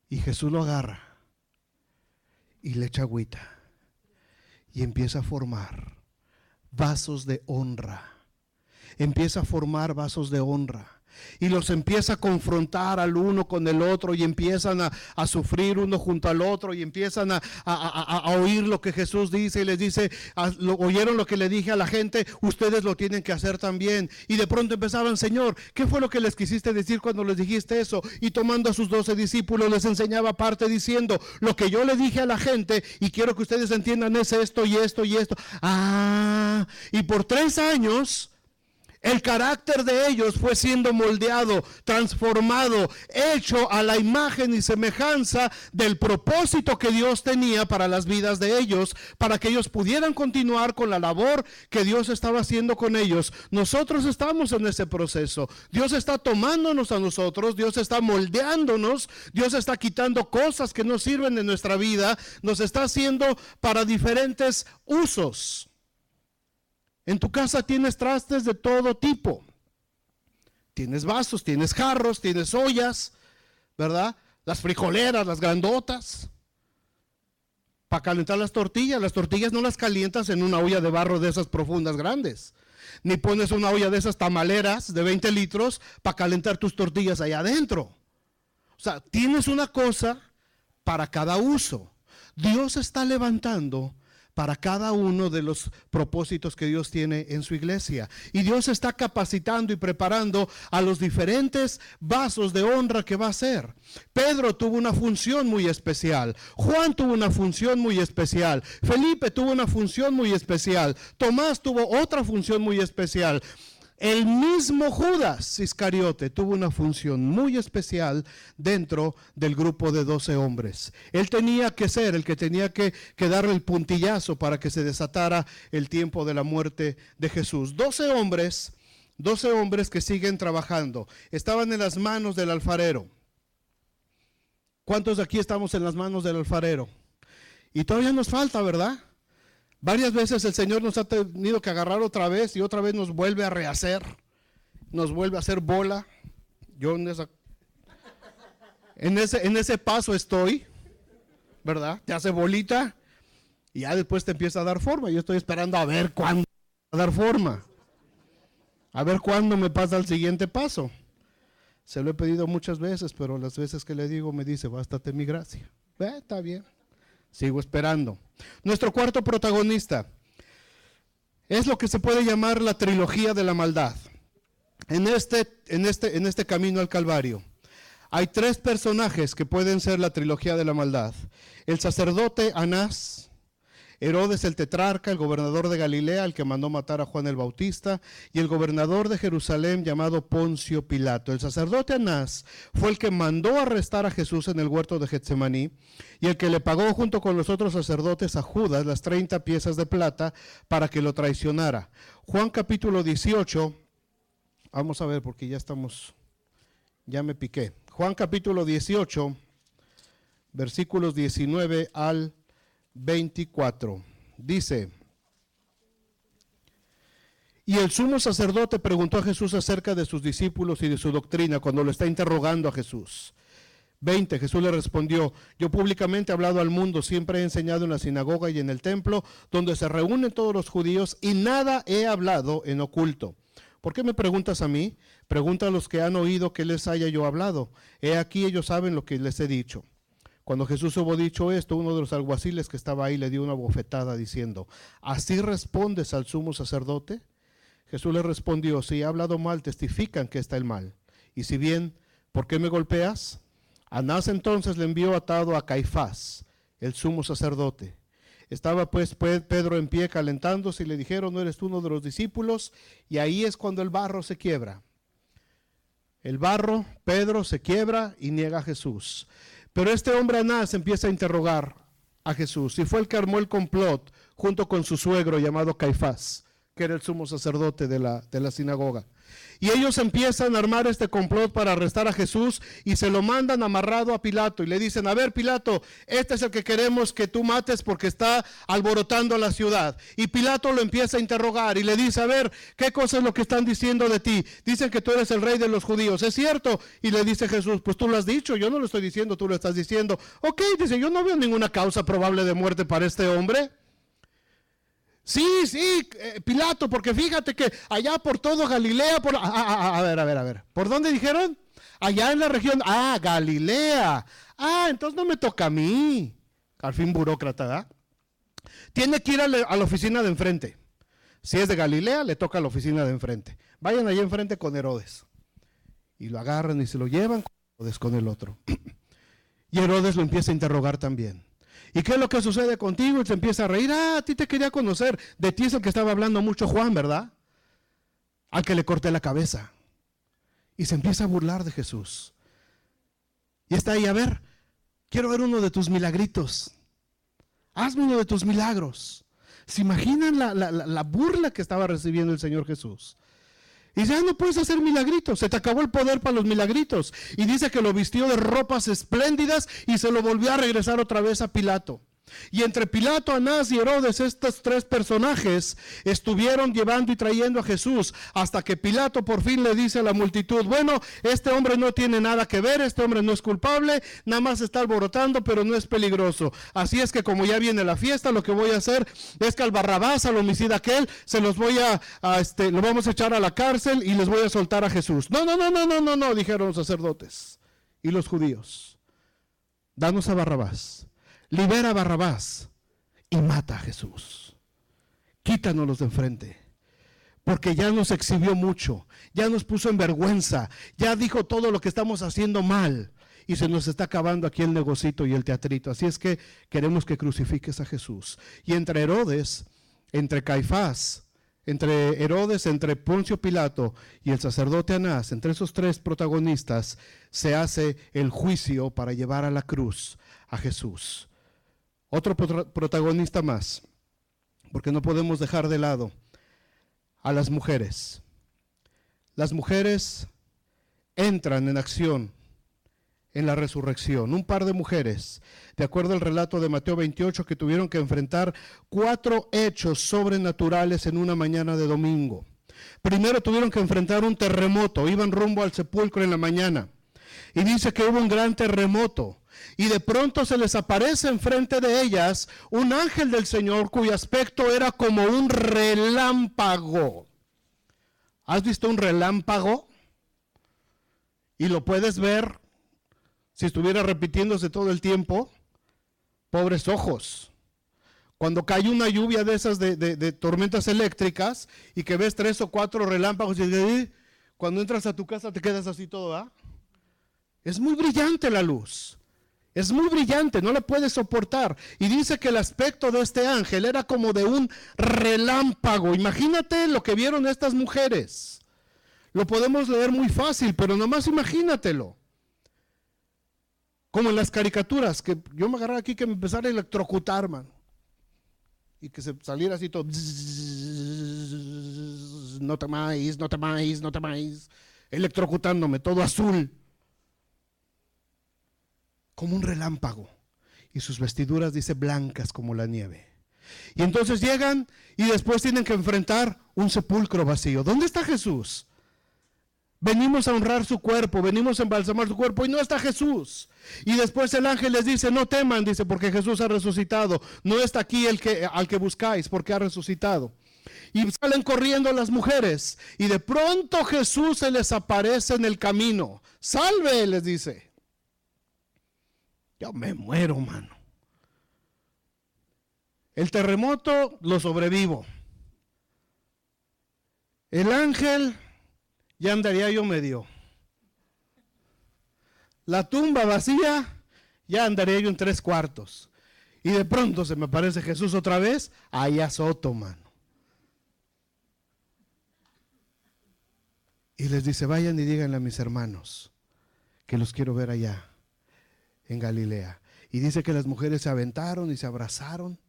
Y Jesús lo agarra y le echa agüita y empieza a formar vasos de honra. Empieza a formar vasos de honra. Y los empieza a confrontar al uno con el otro y empiezan a sufrir uno junto al otro y empiezan a oír lo que Jesús dice y les dice, oyeron lo que le dije a la gente, ustedes lo tienen que hacer también. Y de pronto empezaban, Señor, ¿qué fue lo que les quisiste decir cuando les dijiste eso? Y tomando a sus 12 discípulos les enseñaba aparte diciendo, lo que yo le dije a la gente y quiero que ustedes entiendan es esto y esto y esto. Y por 3 años el carácter de ellos fue siendo moldeado, transformado, hecho a la imagen y semejanza del propósito que Dios tenía para las vidas de ellos, para que ellos pudieran continuar con la labor que Dios estaba haciendo con ellos. Nosotros estamos en ese proceso. Dios está tomándonos a nosotros, Dios está moldeándonos, Dios está quitando cosas que no sirven en nuestra vida, nos está haciendo para diferentes usos. En tu casa tienes trastes de todo tipo. Tienes vasos, tienes jarros, tienes ollas, ¿verdad? Las frijoleras, las grandotas. Para calentar las tortillas no las calientas en una olla de barro de esas profundas grandes. Ni pones una olla de esas tamaleras de 20 litros para calentar tus tortillas allá adentro. O sea, tienes una cosa para cada uso. Dios está levantando para cada uno de los propósitos que Dios tiene en su iglesia. Y Dios está capacitando y preparando a los diferentes vasos de honra que va a hacer. Pedro tuvo una función muy especial. Juan tuvo una función muy especial. Felipe tuvo una función muy especial. Tomás tuvo otra función muy especial. El mismo Judas Iscariote tuvo una función muy especial dentro del grupo de 12 hombres. Él tenía que ser el que tenía que darle el puntillazo para que se desatara el tiempo de la muerte de Jesús. 12 hombres que siguen trabajando. Estaban en las manos del alfarero. ¿Cuántos de aquí estamos en las manos del alfarero? Y todavía nos falta, ¿verdad? Varias veces el Señor nos ha tenido que agarrar otra vez y otra vez nos vuelve a rehacer, nos vuelve a hacer bola. Yo en ese paso estoy, ¿verdad? Te hace bolita y ya después te empieza a dar forma. Yo estoy esperando a ver cuándo va a dar forma, a ver cuándo me pasa al siguiente paso. Se lo he pedido muchas veces, pero las veces que le digo me dice, bástate mi gracia. Está bien. Sigo esperando. Nuestro cuarto protagonista es lo que se puede llamar la trilogía de la maldad. En este camino al Calvario hay 3 personajes que pueden ser la trilogía de la maldad. El sacerdote Anás, Herodes el tetrarca, el gobernador de Galilea, el que mandó matar a Juan el Bautista, y el gobernador de Jerusalén llamado Poncio Pilato. El sacerdote Anás fue el que mandó arrestar a Jesús en el huerto de Getsemaní y el que le pagó junto con los otros sacerdotes a Judas las 30 piezas de plata para que lo traicionara. Juan capítulo 18, vamos a ver porque ya me piqué. Juan capítulo 18, versículos 19 al 24, dice: y el sumo sacerdote preguntó a Jesús acerca de sus discípulos y de su doctrina cuando lo está interrogando a Jesús. 20, Jesús le respondió: yo públicamente he hablado al mundo, siempre he enseñado en la sinagoga y en el templo, donde se reúnen todos los judíos, y nada he hablado en oculto. ¿Por qué me preguntas a mí? Pregunta a los que han oído que les haya yo hablado. He aquí, ellos saben lo que les he dicho. Cuando Jesús hubo dicho esto, uno de los alguaciles que estaba ahí le dio una bofetada diciendo: ¿así respondes al sumo sacerdote? Jesús le respondió: si he hablado mal, testifican que está el mal. Y si bien, ¿por qué me golpeas? Anás entonces le envió atado a Caifás, el sumo sacerdote. Estaba pues Pedro en pie calentándose y le dijeron, ¿no eres tú uno de los discípulos? Y ahí es cuando el barro se quiebra. El barro, Pedro se quiebra y niega a Jesús. Pero este hombre Anás empieza a interrogar a Jesús y fue el que armó el complot junto con su suegro llamado Caifás, que era el sumo sacerdote de la sinagoga. Y ellos empiezan a armar este complot para arrestar a Jesús y se lo mandan amarrado a Pilato y le dicen, a ver Pilato, este es el que queremos que tú mates porque está alborotando la ciudad. Y Pilato lo empieza a interrogar y le dice, a ver, ¿qué cosa es lo que están diciendo de ti? Dicen que tú eres el rey de los judíos, ¿es cierto? Y le dice Jesús, pues tú lo has dicho, yo no lo estoy diciendo, tú lo estás diciendo. Ok, dice, yo no veo ninguna causa probable de muerte para este hombre. Sí, Pilato, porque fíjate que allá por todo Galilea, a ver, ¿por dónde dijeron? Allá en la región, Galilea. Entonces no me toca a mí. Al fin burócrata, ¿verdad? Tiene que ir a la oficina de enfrente. Si es de Galilea, le toca a la oficina de enfrente. Vayan allá enfrente con Herodes. Y lo agarran y se lo llevan con el otro. Y Herodes lo empieza a interrogar también. ¿Y qué es lo que sucede contigo? Y se empieza a reír. A ti te quería conocer. De ti es el que estaba hablando mucho Juan, ¿verdad? Al que le corté la cabeza. Y se empieza a burlar de Jesús. Y está ahí, a ver, quiero ver uno de tus milagritos. Hazme uno de tus milagros. ¿Se imaginan la burla que estaba recibiendo el Señor Jesús? Y dice, no puedes hacer milagritos, se te acabó el poder para los milagritos. Y dice que lo vistió de ropas espléndidas y se lo volvió a regresar otra vez a Pilato. Y entre Pilato, Anás y Herodes, estos tres personajes estuvieron llevando y trayendo a Jesús hasta que Pilato por fin le dice a la multitud, bueno, este hombre no tiene nada que ver, este hombre no es culpable, nada más está alborotando, pero no es peligroso. Así es que como ya viene la fiesta, lo que voy a hacer es que al Barrabás, al homicida aquel, se los voy lo vamos a echar a la cárcel y les voy a soltar a Jesús. No, dijeron los sacerdotes y los judíos. Danos a Barrabás. Libera a Barrabás y mata a Jesús. Quítanoslos de enfrente, porque ya nos exhibió mucho, ya nos puso en vergüenza, ya dijo todo lo que estamos haciendo mal y se nos está acabando aquí el negocito y el teatrito. Así es que queremos que crucifiques a Jesús. Y entre Herodes, entre Caifás, entre Herodes, entre Poncio Pilato y el sacerdote Anás, entre esos tres protagonistas, se hace el juicio para llevar a la cruz a Jesús. Otro protagonista más, porque no podemos dejar de lado a las mujeres. Las mujeres entran en acción en la resurrección. Un par de mujeres, de acuerdo al relato de Mateo 28, que tuvieron que enfrentar 4 hechos sobrenaturales en una mañana de domingo. Primero tuvieron que enfrentar un terremoto, iban rumbo al sepulcro en la mañana. Y dice que hubo un gran terremoto. Y de pronto se les aparece enfrente de ellas un ángel del Señor cuyo aspecto era como un relámpago. ¿Has visto un relámpago? Y lo puedes ver si estuviera repitiéndose todo el tiempo. Pobres ojos. Cuando cae una lluvia de esas de tormentas eléctricas y que ves 3 o 4 relámpagos y cuando entras a tu casa te quedas así todo, ¿ah? Es muy brillante la luz. Es muy brillante, no la puedes soportar. Y dice que el aspecto de este ángel era como de un relámpago. Imagínate lo que vieron estas mujeres. Lo podemos leer muy fácil, pero nomás imagínatelo. Como en las caricaturas, que yo me agarraba aquí que me empezara a electrocutar, man. Y que se saliera así todo. No te más. Electrocutándome, todo azul. Como un relámpago, y sus vestiduras, dice, blancas como la nieve. Y entonces llegan y después tienen que enfrentar un sepulcro vacío. ¿Dónde está Jesús? Venimos a honrar su cuerpo, venimos a embalsamar su cuerpo y no está Jesús. Y después el ángel les dice, no teman, dice, porque Jesús ha resucitado. No está aquí al que buscáis, porque ha resucitado. Y salen corriendo las mujeres y de pronto Jesús se les aparece en el camino. Salve, les dice. Yo me muero, mano. El terremoto lo sobrevivo. El ángel ya andaría yo medio. la tumba vacía, ya andaré yo en 3/4. Y de pronto se me aparece Jesús otra vez, ahí azoto, mano. Y les dice, vayan y díganle a mis hermanos que los quiero ver allá en Galilea. Y dice que las mujeres se aventaron y se abrazaron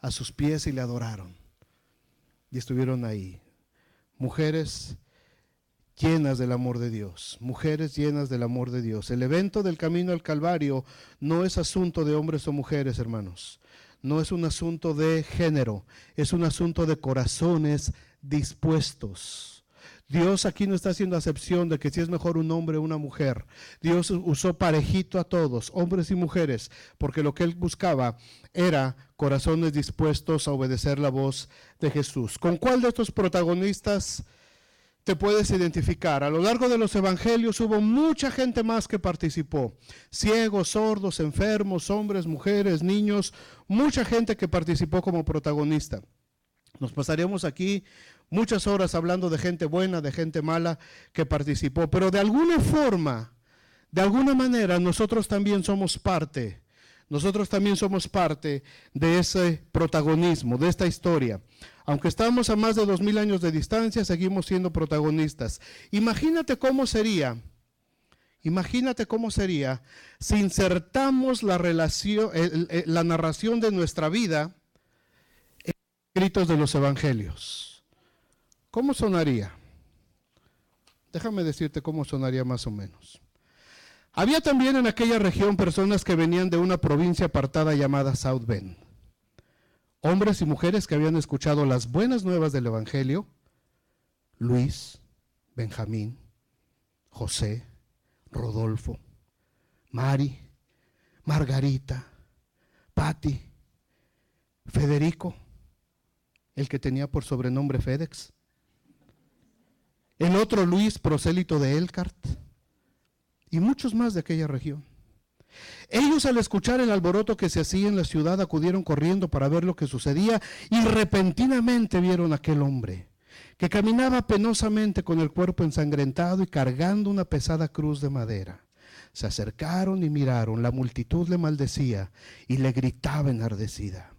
a sus pies y le adoraron. Y estuvieron ahí. Mujeres llenas del amor de Dios, mujeres llenas del amor de Dios. El evento del camino al Calvario no es asunto de hombres o mujeres, hermanos. No es un asunto de género, es un asunto de corazones dispuestos. Dios aquí no está haciendo acepción de que si es mejor un hombre o una mujer. Dios usó parejito a todos, hombres y mujeres, porque lo que Él buscaba era corazones dispuestos a obedecer la voz de Jesús. ¿Con cuál de estos protagonistas te puedes identificar? A lo largo de los evangelios hubo mucha gente más que participó. Ciegos, sordos, enfermos, hombres, mujeres, niños, mucha gente que participó como protagonista. Nos pasaríamos aquí muchas horas hablando de gente buena, de gente mala que participó, pero de alguna forma, de alguna manera, nosotros también somos parte. Nosotros también somos parte de ese protagonismo, de esta historia. Aunque estamos a más de 2000 años de distancia, seguimos siendo protagonistas. Imagínate cómo sería si insertamos la relación, la narración de nuestra vida en los escritos de los evangelios. ¿Cómo sonaría? Déjame decirte cómo sonaría más o menos. Había también en aquella región personas que venían de una provincia apartada llamada South Bend. Hombres y mujeres que habían escuchado las buenas nuevas del Evangelio. Luis, Benjamín, José, Rodolfo, Mari, Margarita, Patti, Federico, el que tenía por sobrenombre Fedex, el otro Luis, prosélito de Elkhart, y muchos más de aquella región. Ellos, al escuchar el alboroto que se hacía en la ciudad, acudieron corriendo para ver lo que sucedía, y repentinamente vieron a aquel hombre que caminaba penosamente con el cuerpo ensangrentado y cargando una pesada cruz de madera. Se acercaron y miraron, la multitud le maldecía y le gritaba enardecida.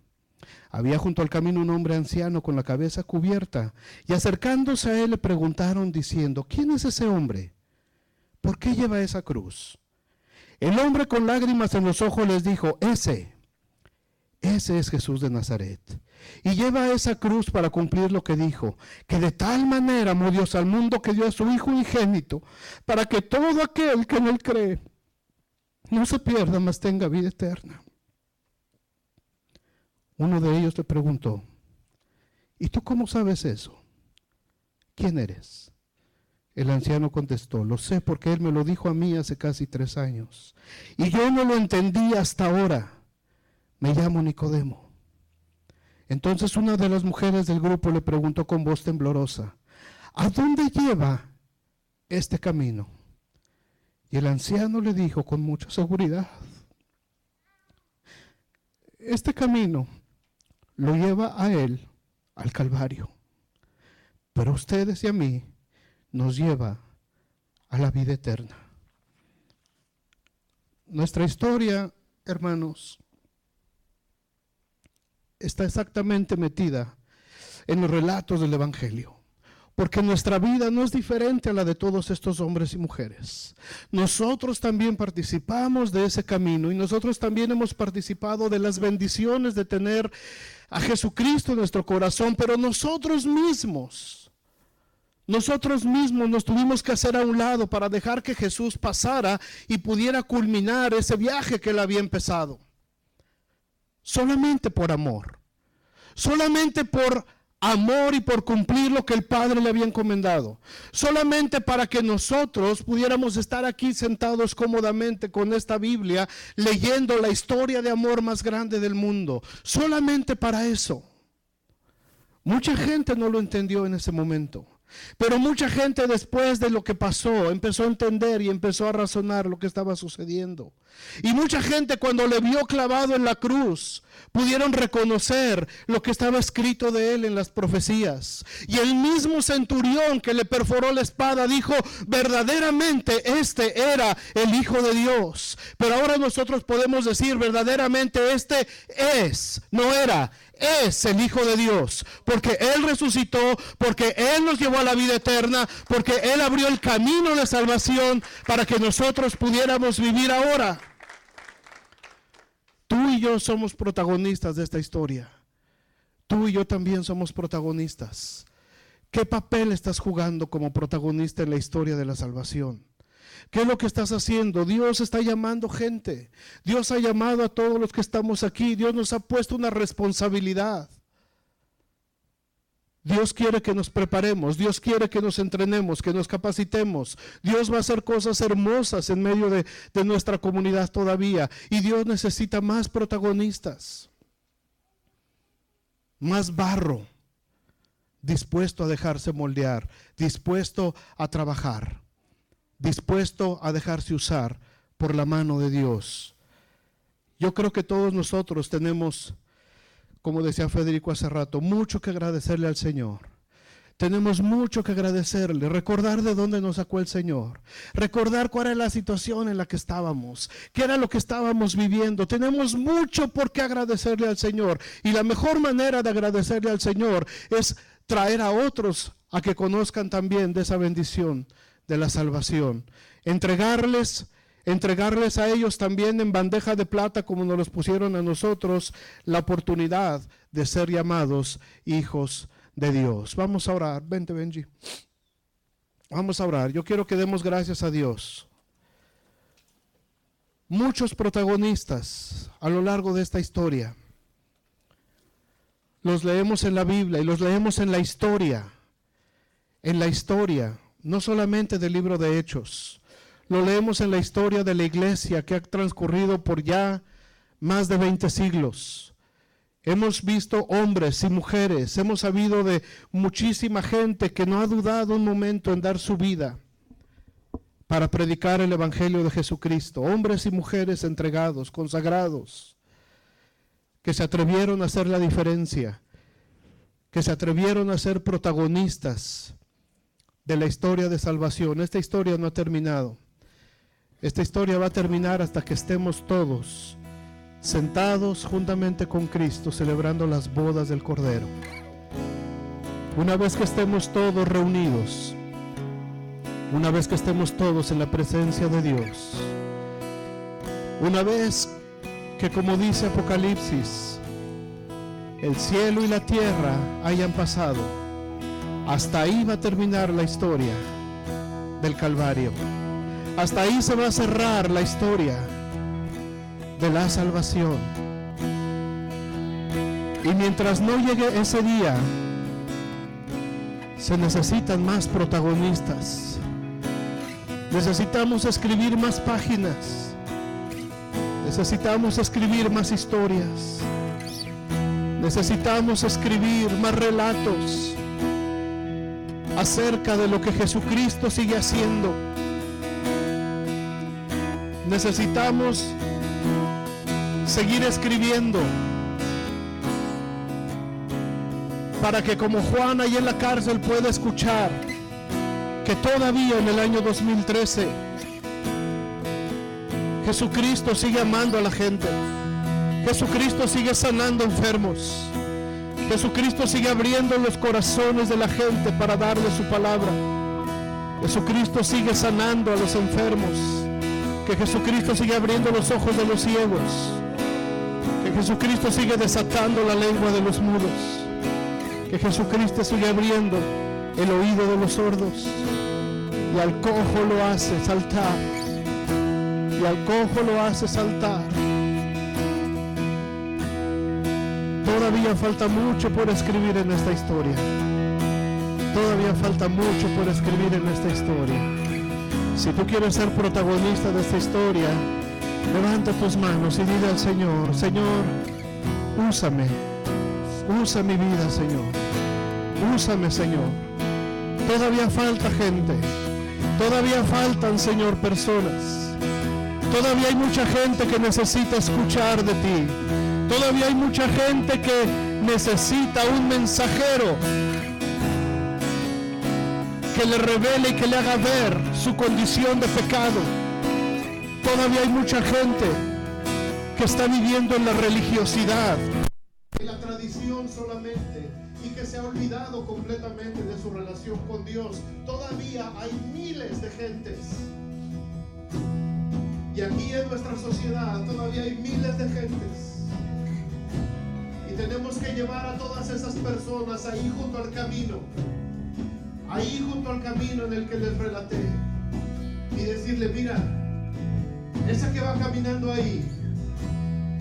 Había junto al camino un hombre anciano con la cabeza cubierta, y acercándose a él le preguntaron diciendo, ¿quién es ese hombre? ¿Por qué lleva esa cruz? El hombre, con lágrimas en los ojos, les dijo, ese es Jesús de Nazaret, y lleva esa cruz para cumplir lo que dijo, que de tal manera amó Dios al mundo que dio a su Hijo unigénito, para que todo aquel que en él cree no se pierda, mas tenga vida eterna. Uno de ellos le preguntó, ¿y tú cómo sabes eso? ¿Quién eres? El anciano contestó, lo sé porque él me lo dijo a mí hace casi 3 años, y yo no lo entendí hasta ahora. Me llamo Nicodemo. Entonces una de las mujeres del grupo le preguntó con voz temblorosa, ¿a dónde lleva este camino? Y el anciano le dijo con mucha seguridad, este camino lo lleva a él al Calvario, pero a ustedes y a mí nos lleva a la vida eterna. Nuestra historia, hermanos, está exactamente metida en los relatos del Evangelio, porque nuestra vida no es diferente a la de todos estos hombres y mujeres. Nosotros también participamos de ese camino, y nosotros también hemos participado de las bendiciones de tener a Jesucristo en nuestro corazón, pero nosotros mismos nos tuvimos que hacer a un lado para dejar que Jesús pasara y pudiera culminar ese viaje que él había empezado. Solamente por amor, solamente por amor y por cumplir lo que el Padre le había encomendado, solamente para que nosotros pudiéramos estar aquí sentados cómodamente con esta Biblia, leyendo la historia de amor más grande del mundo, solamente para eso. Mucha gente no lo entendió en ese momento. Pero mucha gente después de lo que pasó empezó a entender y empezó a razonar lo que estaba sucediendo. Y mucha gente cuando le vio clavado en la cruz pudieron reconocer lo que estaba escrito de él en las profecías. Y el mismo centurión que le perforó la espada dijo, verdaderamente este era el Hijo de Dios. Pero ahora nosotros podemos decir, verdaderamente este es, no era, es el Hijo de Dios, porque Él resucitó, porque Él nos llevó a la vida eterna, porque Él abrió el camino de salvación para que nosotros pudiéramos vivir ahora. Tú y yo somos protagonistas de esta historia. Tú y yo también somos protagonistas. ¿Qué papel estás jugando como protagonista en la historia de la salvación? ¿Qué es lo que estás haciendo? Dios está llamando gente. Dios ha llamado a todos los que estamos aquí. Dios nos ha puesto una responsabilidad. Dios quiere que nos preparemos. Dios quiere que nos entrenemos, que nos capacitemos. Dios va a hacer cosas hermosas en medio de nuestra comunidad todavía. Y Dios necesita más protagonistas. Más barro. Dispuesto a dejarse moldear. Dispuesto a trabajar. Dispuesto a dejarse usar por la mano de Dios. Yo creo que todos nosotros tenemos, como decía Federico hace rato, mucho que agradecerle al Señor. Tenemos mucho que agradecerle, recordar de dónde nos sacó el Señor, recordar cuál era la situación en la que estábamos, qué era lo que estábamos viviendo. Tenemos mucho por qué agradecerle al Señor, y la mejor manera de agradecerle al Señor es traer a otros a que conozcan también de esa bendición de la salvación, entregarles a ellos también en bandeja de plata, como nos los pusieron a nosotros, la oportunidad de ser llamados hijos de Dios. Vamos a orar. Vente, Benji. Vamos a orar. Yo quiero que demos gracias a Dios. Muchos protagonistas a lo largo de esta historia. Los leemos en la Biblia y los leemos en la historia. En la historia. No solamente del libro de Hechos, lo leemos en la historia de la iglesia que ha transcurrido por ya más de 20 siglos. Hemos visto hombres y mujeres, hemos sabido de muchísima gente que no ha dudado un momento en dar su vida para predicar el Evangelio de Jesucristo. Hombres y mujeres entregados, consagrados, que se atrevieron a hacer la diferencia, que se atrevieron a ser protagonistas de la historia de salvación. Esta historia no ha terminado. Esta historia va a terminar hasta que estemos todos sentados juntamente con Cristo celebrando las bodas del Cordero. Una vez que estemos todos reunidos, una vez que estemos todos en la presencia de Dios, una vez que, como dice Apocalipsis, el cielo y la tierra hayan pasado, hasta ahí va a terminar la historia del Calvario. Hasta ahí se va a cerrar la historia de la salvación. Y mientras no llegue ese día, se necesitan más protagonistas. Necesitamos escribir más páginas. Necesitamos escribir más historias. Necesitamos escribir más relatos acerca de lo que Jesucristo sigue haciendo. Necesitamos seguir escribiendo para que, como Juan ahí en la cárcel, pueda escuchar que todavía en el año 2013 Jesucristo sigue amando a la gente. Jesucristo sigue sanando enfermos. Jesucristo sigue abriendo los corazones de la gente para darle su palabra. Jesucristo sigue sanando a los enfermos. Que Jesucristo sigue abriendo los ojos de los ciegos. Que Jesucristo sigue desatando la lengua de los mudos. Que Jesucristo sigue abriendo el oído de los sordos. Y al cojo lo hace saltar. Y al cojo lo hace saltar. Todavía falta mucho por escribir en esta historia. Todavía falta mucho por escribir en esta historia. Si tú quieres ser protagonista de esta historia, levanta tus manos y dile al Señor: Señor, úsame. Usa mi vida, Señor. Úsame, Señor. Todavía falta gente. Todavía faltan, Señor, personas. Todavía hay mucha gente que necesita escuchar de ti. Todavía hay mucha gente que necesita un mensajero que le revele y que le haga ver su condición de pecado. Todavía hay mucha gente que está viviendo en la religiosidad, en la tradición solamente, y que se ha olvidado completamente de su relación con Dios. Todavía hay miles de gentes. Y aquí en nuestra sociedad todavía hay miles de gentes. Y tenemos que llevar a todas esas personas ahí junto al camino. Ahí junto al camino en el que les relaté. Y decirle, mira, ese que va caminando ahí,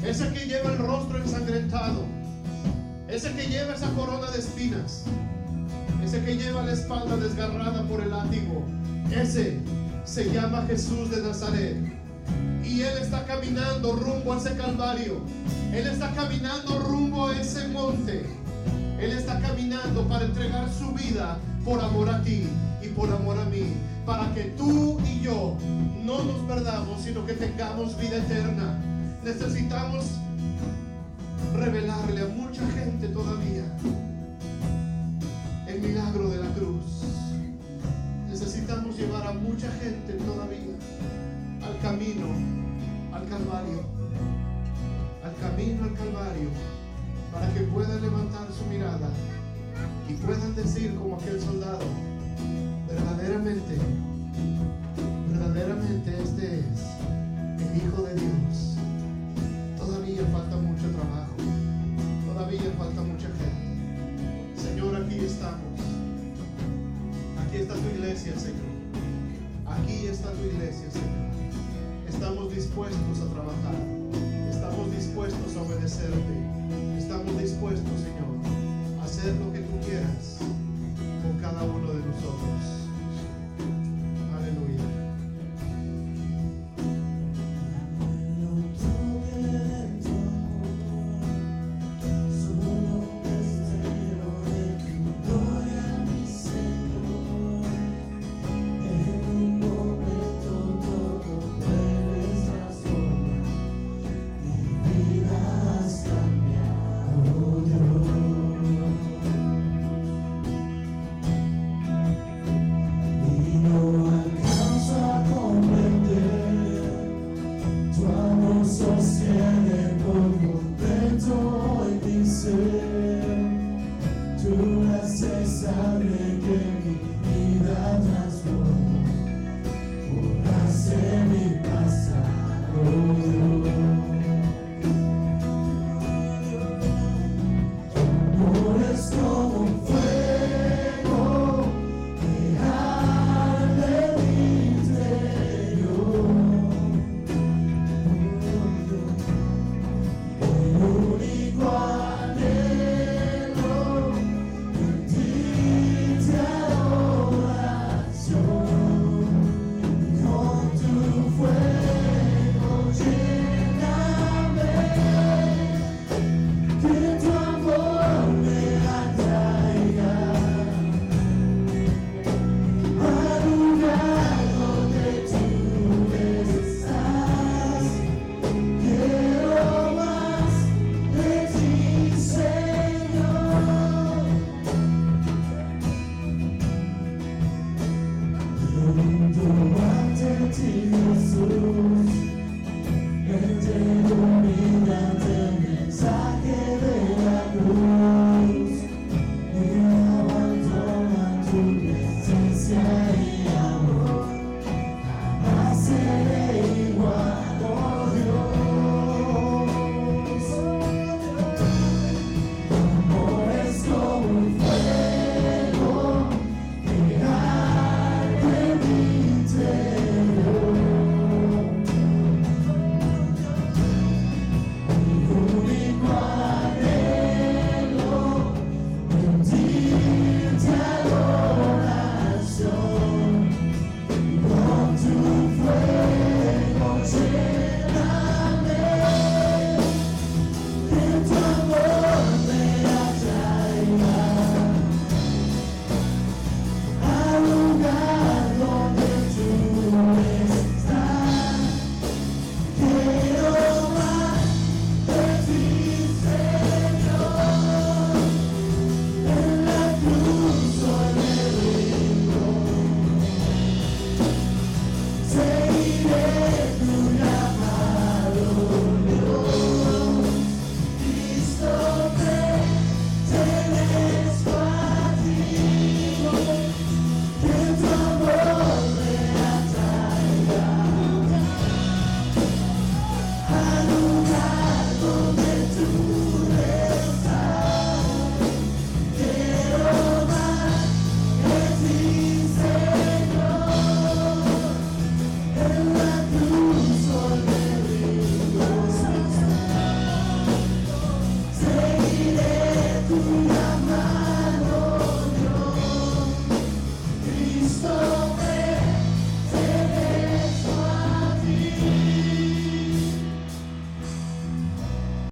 ese que lleva el rostro ensangrentado, ese que lleva esa corona de espinas, ese que lleva la espalda desgarrada por el látigo, ese se llama Jesús de Nazaret. Y Él está caminando rumbo a ese Calvario. Él está caminando rumbo a ese monte. Él está caminando para entregar su vida por amor a ti y por amor a mí, para que tú y yo no nos perdamos, sino que tengamos vida eterna. Necesitamos revelarle a mucha gente todavía el milagro de la cruz. Necesitamos llevar a mucha gente todavía al camino, al Calvario, al camino al Calvario, para que puedan levantar su mirada y puedan decir como aquel soldado, verdaderamente este es el Hijo de Dios. Todavía falta mucho trabajo, todavía falta mucha gente. Señor, aquí estamos. Aquí está tu iglesia, Señor. Aquí está tu iglesia, Señor. Estamos dispuestos a trabajar. Estamos dispuestos a obedecerte. Estamos dispuestos, Señor, a hacer lo que tú quieras.